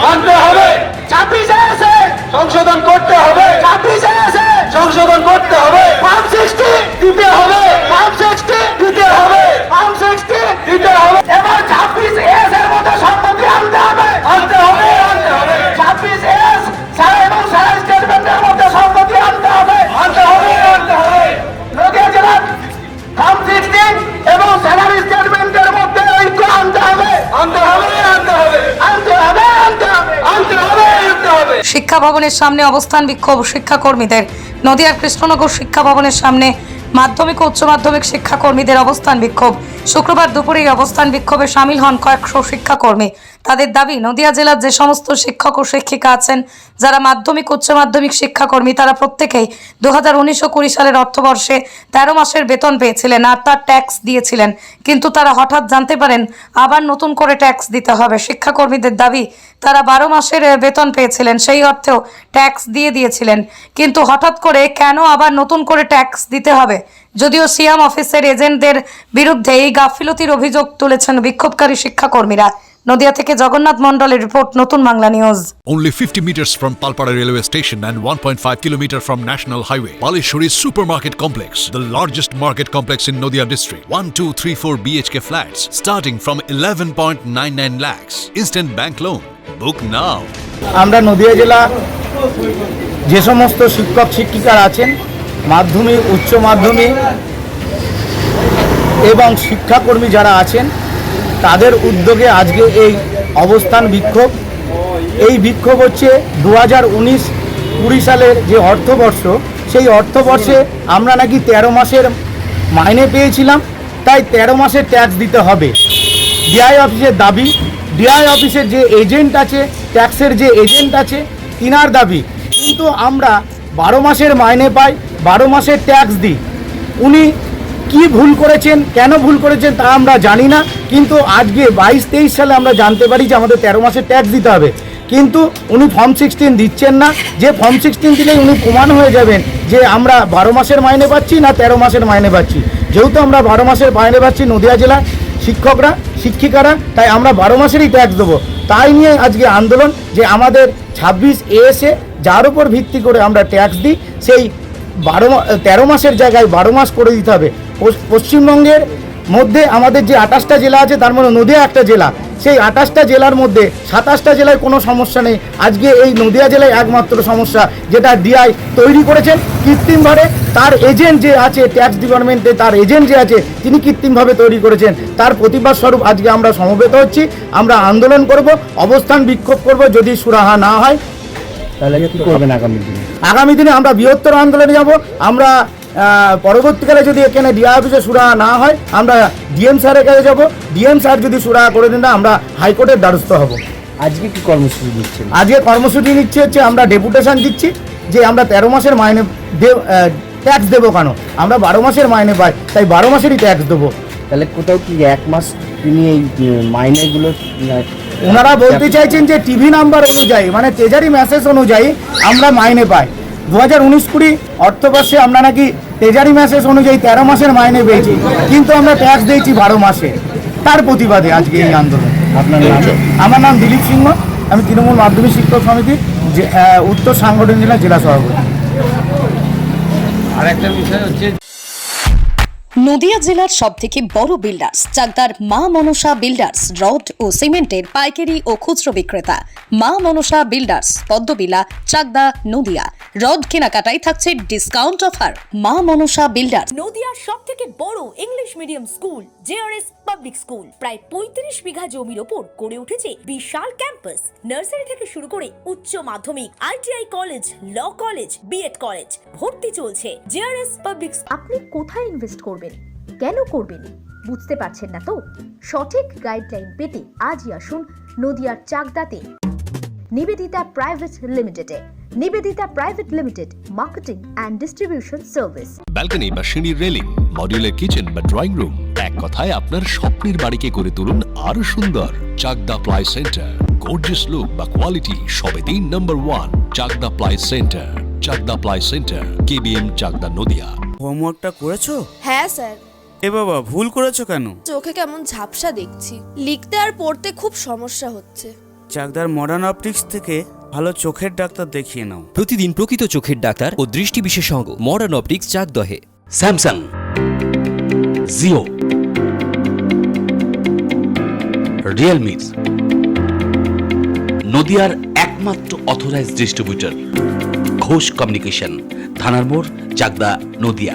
মানতে হবে। 26-এ এসে সংশোধন করতে হবে। 26-এ এসে সংশোধন করতে হবে। ফর্ম 60 দিতে হবে। ফর্ম 60 দিতে হবে। ফর্ম 60 দিতে হবে। এবার 26-এস এর মধ্যে সম্মতি আনতে হবে। আনতে হবে। আনতে হবে। 26-এস স্যার এবং স্যার স্টেটমেন্টের মধ্যে সম্মতি আনতে হবে। আনতে হবে। আনতে হবে। নদিয়া জেলার ফর্ম 16 এবং স্যালারি স্টেটমেন্টের মধ্যে ঐক্য আনতে হবে। আনতে হবে। আনতে হবে। আনতে হবে। আনতে হবে। আনতে হবে। আনতে হবে। শিক্ষা ভবনের সামনে অবস্থান বিক্ষোভ শিক্ষাকর্মীদের। নদিয়ার কৃষ্ণনগর শিক্ষা ভবনের সামনে মাধ্যমিক ও উচ্চ মাধ্যমিক শিক্ষাকর্মীদের অবস্থান বিক্ষোভ। শুক্রবার দুপুরে এই অবস্থান বিক্ষোভে সামিল হন কয়েকশো শিক্ষাকর্মী। তাদের দাবি, নদিয়া জেলার যে সমস্ত শিক্ষক ও শিক্ষিকা আছেন যারা মাধ্যমিক উচ্চ মাধ্যমিক শিক্ষাকর্মী, তারা প্রত্যেকেই 2019-20 সালের অর্থবর্ষে 13 মাসের বেতন পেয়েছিলেন আর তার ট্যাক্স দিয়েছিলেন, কিন্তু তারা হঠাৎ জানতে পারেন আবার নতুন করে ট্যাক্স দিতে হবে। শিক্ষাকর্মীদের দাবি, তারা 12 মাসের বেতন পেয়েছিলেন, সেই অর্থেও ট্যাক্স দিয়েছিলেন, কিন্তু হঠাৎ করে কেন আবার নতুন করে ট্যাক্স দিতে হবে? যদিও সিএম অফিসের এজেন্টদের বিরুদ্ধে এই গাফিলতির অভিযোগ তুলেছেন বিক্ষোভকারী শিক্ষাকর্মীরা। নদিয়া থেকে জগন্নাথ মণ্ডলের রিপোর্ট, নতুন Bangla news. Only 50 meters from Palpara railway station and 1.5 kilometer from National Highway, Palishuri Supermarket Complex, the largest market complex in Nodia district. 1, 2, 3, 4 BHK flats starting from 11.99 lakhs. Instant bank loan. Book now. আমরা নদিয়া জেলা যে সমস্ত শিক্ষক শিক্ষিকারা আছেন, মাধ্যমিক উচ্চ মাধ্যমিক এবং শিক্ষাকর্মী যারা আছেন, তাদের উদ্যোগে আজকে এই অবস্থান বিক্ষোভ। এই বিক্ষোভ হচ্ছে 2019-20 সালের যে অর্থবর্ষ, সেই অর্থবর্ষে আমরা নাকি 13 মাসের মাইনে পেয়েছিলাম, তাই 13 মাসের ট্যাক্স দিতে হবে। ডিআই অফিসের দাবি, ডিআই অফিসের যে এজেন্ট আছে, ট্যাক্সের যে এজেন্ট আছে, তিনার দাবি, কিন্তু আমরা 12 মাসের মাইনে পাই, 12 মাসের ট্যাক্স দিই। উনি কি ভুল করেছেন, কেন ভুল করেছেন তা আমরা জানি না, কিন্তু আজকে 22-23 সালে আমরা জানতে পারি যে আমাদের 13 মাসের ট্যাক্স দিতে হবে, কিন্তু উনি ফর্ম 16 দিচ্ছেন না। যে ফর্ম 16 দিলেই উনি প্রমাণ হয়ে যাবেন যে আমরা 12 মাসের মাইনে পাচ্ছি না 13 মাসের মাইনে পাচ্ছি। যেহেতু আমরা 12 মাসের মাইনে পাচ্ছি নদিয়া জেলার শিক্ষকরা শিক্ষিকারা, তাই আমরা 12 মাসেরই ট্যাক্স দেবো। তাই নিয়ে আজকে আন্দোলন যে আমাদের 26-এ যার উপর ভিত্তি করে আমরা ট্যাক্স দিই, সেই 13 মাসের জায়গায় 12 মাস করে দিতে হবে। পশ্চিমবঙ্গের মধ্যে আমাদের যে 28টা জেলা আছে, তার মধ্যে নদিয়া একটা জেলা, সেই 28টা জেলার মধ্যে 27টা জেলায় কোনো সমস্যা নেই। আজকে এই নদিয়া জেলায় একমাত্র সমস্যা, যেটা ডিআই তৈরি করেছেন কৃত্রিমভাবে। তার এজেন্ট যে আছে ট্যাক্স ডিপার্টমেন্টে, তার এজেন্ট যে আছে তিনি কৃত্রিমভাবে তৈরি করেছেন। তার প্রতিবাদ স্বরূপ আজকে আমরা সমবেত হচ্ছি, আমরা আন্দোলন করব, অবস্থান বিক্ষোভ করব। যদি সুরাহা না হয় তাহলে কি করবেন আগামী দিনে? আগামী দিনে আমরা বৃহত্তর আন্দোলনে যাব। আমরা পরবর্তীকালে যদি এখানে ডিআই অফিসে সুরাহা না হয়, আমরা ডিএম স্যারের কাছে যাব। ডিএম স্যার যদি সুরাহা করে দেন না, আমরা হাইকোর্টের দ্বারস্থ হব। আজকে কি কর্মসূচি দিচ্ছেন? আজকে কর্মসূচি নিচ্ছে হচ্ছে আমরা ডেপুটেশন দিচ্ছি যে আমরা 13 মাসের মাইনে ট্যাক্স দেবো কেন? আমরা 12 মাসের মাইনে পাই, তাই 12 মাসেরই ট্যাক্স দেবো। তাহলে কোথাও কি 1 মাস তিনি এই মাইনেগুলো ওনারা বলতে চাইছেন যে টিভি নাম্বার অনুযায়ী, মানে ট্রেজারি মেসেজ অনুযায়ী আমরা মাইনে পাই। 2019-20 অর্থবর্ষে আমরা নাকি ট্রেজারি মেসেজ অনুযায়ী 13 মাসের মাইনে পেয়েছি, কিন্তু আমরা ট্যাক্স দিয়েছি 12 মাসে। তার প্রতিবাদে আজকে এই আন্দোলন। আপনার নাম? আমার নাম দিলীপ সিংহ, আমি তৃণমূল মাধ্যমিক শিক্ষক সমিতির উত্তর সাংগঠনিক জেলা সভাপতি। আর একটা বিষয় হচ্ছে, নদিয়া জেলার সবথেকে বড় বিল্ডার্স চাকদার মা মনসা বিল্ডার্স, রড ও সিমেন্টের পাইকারি ও খুচরো বিক্রেতা। মা মনসা বিল্ডার্স, পদ্মবিলা, চাকদা, নদিয়া। রড কেনাকাটায় থাকছে ডিসকাউন্ট অফার। মা মনসা বিল্ডার্স। নদিয়ার সবথেকে বড় English medium school JRS public school, প্রায় 35 বিঘা জমির ওপর গড়ে উঠেছে বিশাল ক্যাম্পাস। নার্সারি থেকে শুরু করে উচ্চ মাধ্যমিক, ITI college, law college, BEd college, ভর্তি চলছে। JRS public. আপনি কোথায় ইনভেস্ট করবেন, কেন করবেন বুঝতে পারছেন না তো? সঠিক গাইডলাইন পেতে আজই আসুন নদিয়ার চাকদাতে নিবেদিতা প্রাইভেট লিমিটেডে। Nivedita private limited, marketing and distribution service. Balcony বা সিঁড়ির রেলিং, মডিউলার কিচেন বা ড্রয়িং রুম, এক কথায় আপনার স্বপ্নের বাড়িকে করে তুলুন আরো সুন্দর। Chakda ply centre, gorgeous look বা কোয়ালিটি সবে 3 number 1 Chakda ply centre. Chakda ply centre, KBM, Chakda, Nadia. হোমওয়ার্কটা করেছো? হ্যাঁ স্যার। এ বাবা, ভুল করেছো কেন? চোখে কেমন ঝাপসা দেখছি, লিখতে আর পড়তে খুব সমস্যা হচ্ছে। চাকদার মডার্ন অপটিক্স থেকে ভালো চোখের ডাক্তার দেখিয়ে নাও। প্রতিদিন প্রকৃত চোখের ডাক্তার ও দৃষ্টি বিশেষজ্ঞ মডার্ন অপটিক্স চাকদহে। স্যামসাং, জিও, রিয়েলমি, নদিয়ার একমাত্র অথরাইজড ডিস্ট্রিবিউটর ঘোষ কমিউনিকেশন, থানার মোড়, চাকদা, নদিয়া।